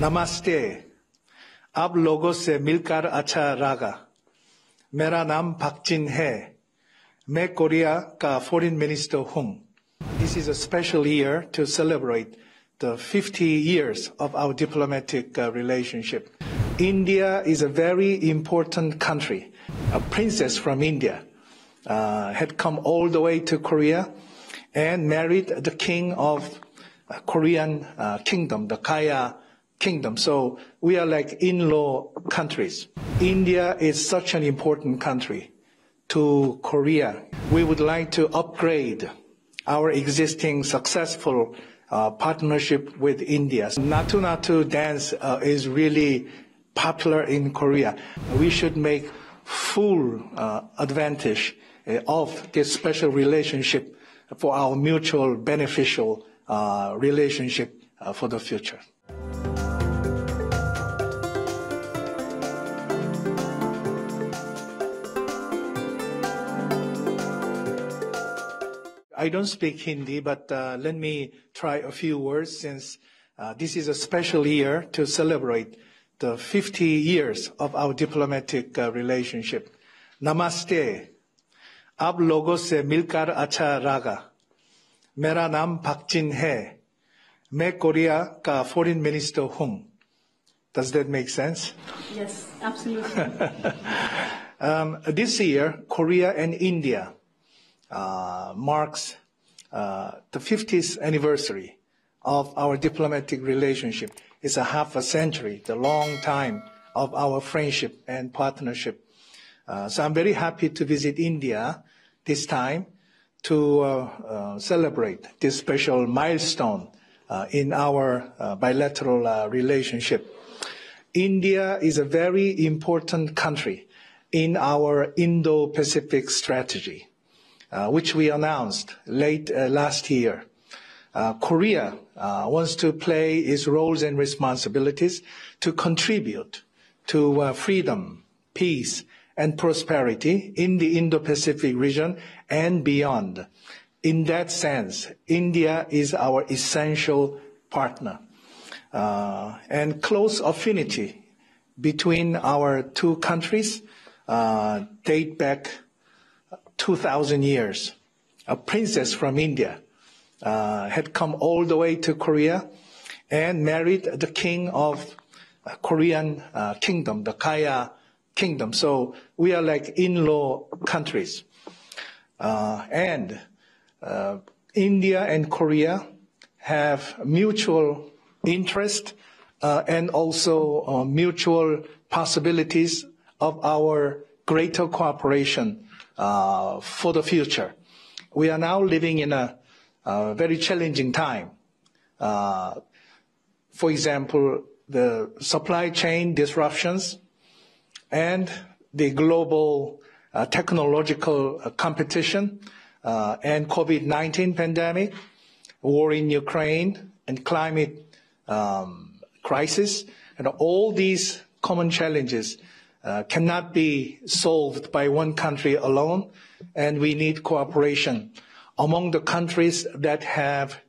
नमस्ते, आप लोगों से मिलकर अच्छा लगा। मेरा नाम पाक जिन है। मैं कोरिया का फॉरेन मिनिस्टर हूँ। This is a special year to celebrate the 50 years of our diplomatic relationship. India is a very important country. A princess from India had come all the way to Korea and married the king of Korean kingdom, the Kaya kingdom. So we are like in-law countries. India is such an important country to Korea. We would like to upgrade our existing successful partnership with India. Natu Natu dance is really popular in Korea. We should make full advantage of this special relationship for our mutual beneficial relationship for the future. I don't speak Hindi, but let me try a few words since this is a special year to celebrate the 50 years of our diplomatic relationship. Namaste. आप लोगों से मिलकर अच्छा लगा। मेरा नाम पाक जिन है। मैं कोरिया का फॉरेन मिनिस्टर हूँ। Does that make sense? Yes, absolutely. This year, Korea and India marks the 50th anniversary of our diplomatic relationship. It's a half a century, the long time of our friendship and partnership. So I'm very happy to visit India this time to celebrate this special milestone in our bilateral relationship. India is a very important country in our Indo-Pacific strategy, which we announced late last year. Korea wants to play its roles and responsibilities to contribute to freedom, peace, and prosperity in the Indo-Pacific region and beyond. In that sense, India is our essential partner. And close affinity between our two countries date back 2,000 years. A princess from India had come all the way to Korea and married the king of Korean kingdom, the Kaya kingdom. So we are like in-law countries. And India and Korea have mutual interest and also mutual possibilities of our greater cooperation for the future. We are now living in a very challenging time. For example, the supply chain disruptions and the global technological competition and COVID-19 pandemic, war in Ukraine, and climate crisis, and all these common challenges cannot be solved by one country alone, and we need cooperation among the countries that have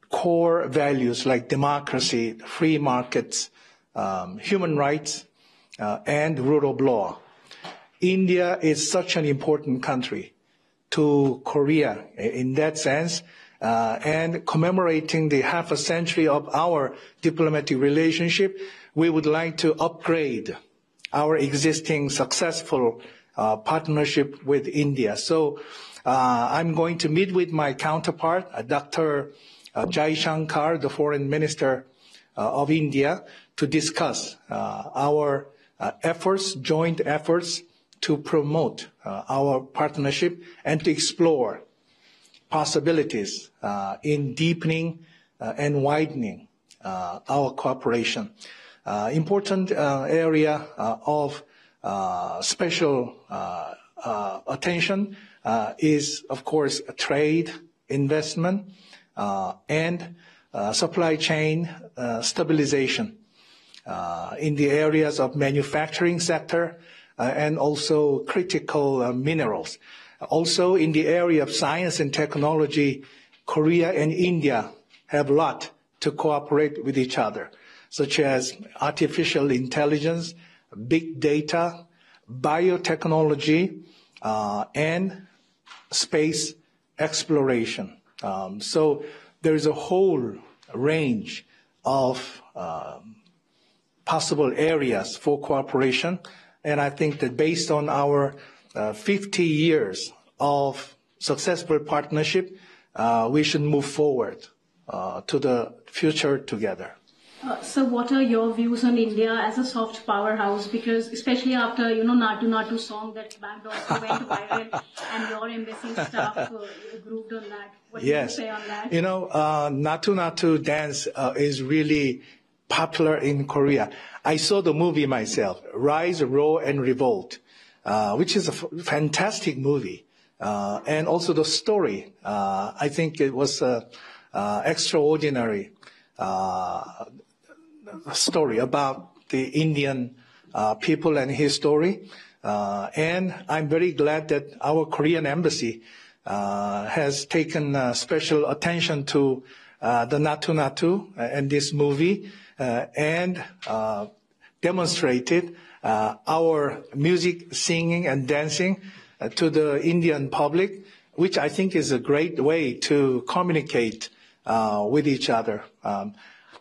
core values like democracy, free markets, human rights, and rule of law. India is such an important country to Korea in that sense, and commemorating the half a century of our diplomatic relationship, we would like to upgrade our existing successful partnership with India. So I'm going to meet with my counterpart, Dr. Jai Shankar, the Foreign Minister of India, to discuss our efforts, joint efforts to promote our partnership and to explore possibilities in deepening and widening our cooperation. Important area of special attention is, of course, trade, investment, and supply chain stabilization in the areas of manufacturing sector and also critical minerals. Also in the area of science and technology, Korea and India have a lot to cooperate with each other, such as artificial intelligence, big data, biotechnology, and space exploration. So there is a whole range of possible areas for cooperation, and I think that based on our 50 years of successful partnership, we should move forward to the future together. So what are your views on India as a soft powerhouse? Because especially after, Natu Natu song that band also went viral and your embassy staff grouped on that. What do you say on that? Natu Natu dance is really popular in Korea. I saw the movie myself, Rise, Roar, and Revolt, which is a fantastic movie. And also the story, I think it was extraordinary story about the Indian people and his story. And I'm very glad that our Korean embassy has taken special attention to the Natu Natu and this movie and demonstrated our music, singing, and dancing to the Indian public, which I think is a great way to communicate with each other.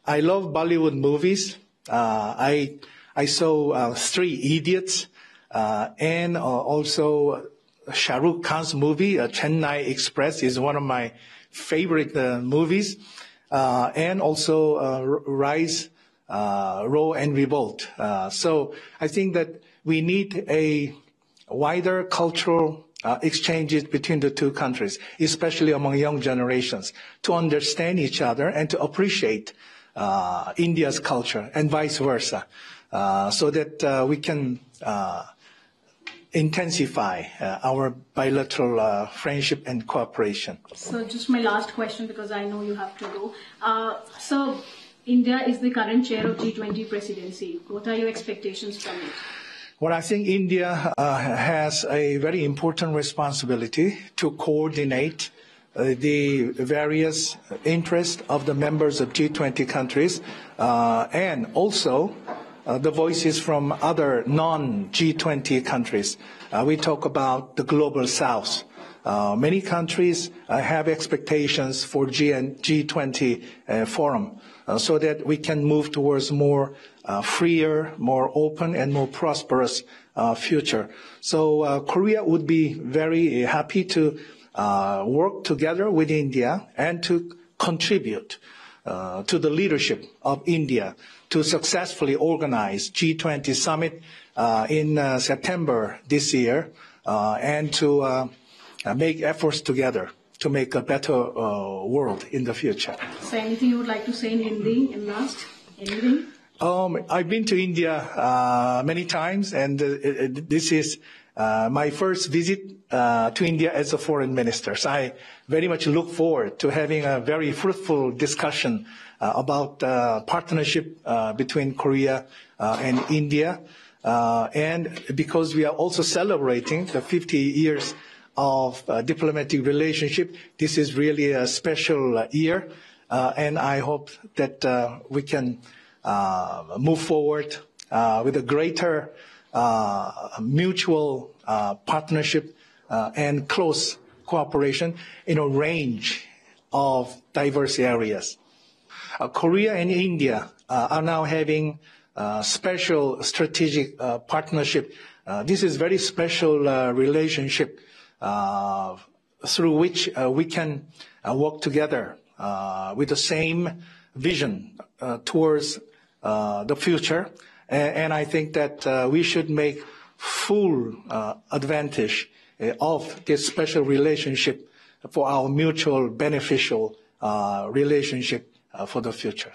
I love Bollywood movies. I saw Three Idiots and also Shah Rukh Khan's movie, Chennai Express, is one of my favorite movies, and also Rise, Roar, and Revolt. So I think that we need a wider cultural exchanges between the two countries, especially among young generations, to understand each other and to appreciate India's culture and vice versa, so that we can intensify our bilateral friendship and cooperation. So just my last question, because I know you have to go. So India is the current chair of G20 presidency. What are your expectations from it? Well, I think India has a very important responsibility to coordinate the various interests of the members of G20 countries and also the voices from other non-G20 countries. We talk about the global south. Many countries have expectations for G20 forum so that we can move towards more freer, more open, and more prosperous future. So Korea would be very happy to work together with India and to contribute to the leadership of India to successfully organize G20 summit in September this year and to make efforts together to make a better world in the future. So anything you would like to say in Hindi in last? Anything? I've been to India many times, and this is my first visit to India as a foreign minister. So I very much look forward to having a very fruitful discussion about partnership between Korea and India. And because we are also celebrating the 50 years of diplomatic relationship, this is really a special year. And I hope that we can move forward with a greater mutual partnership and close cooperation in a range of diverse areas. Korea and India are now having special strategic partnership. This is very special relationship through which we can work together with the same vision towards the future. And I think that we should make full advantage of this special relationship for our mutual beneficial relationship for the future.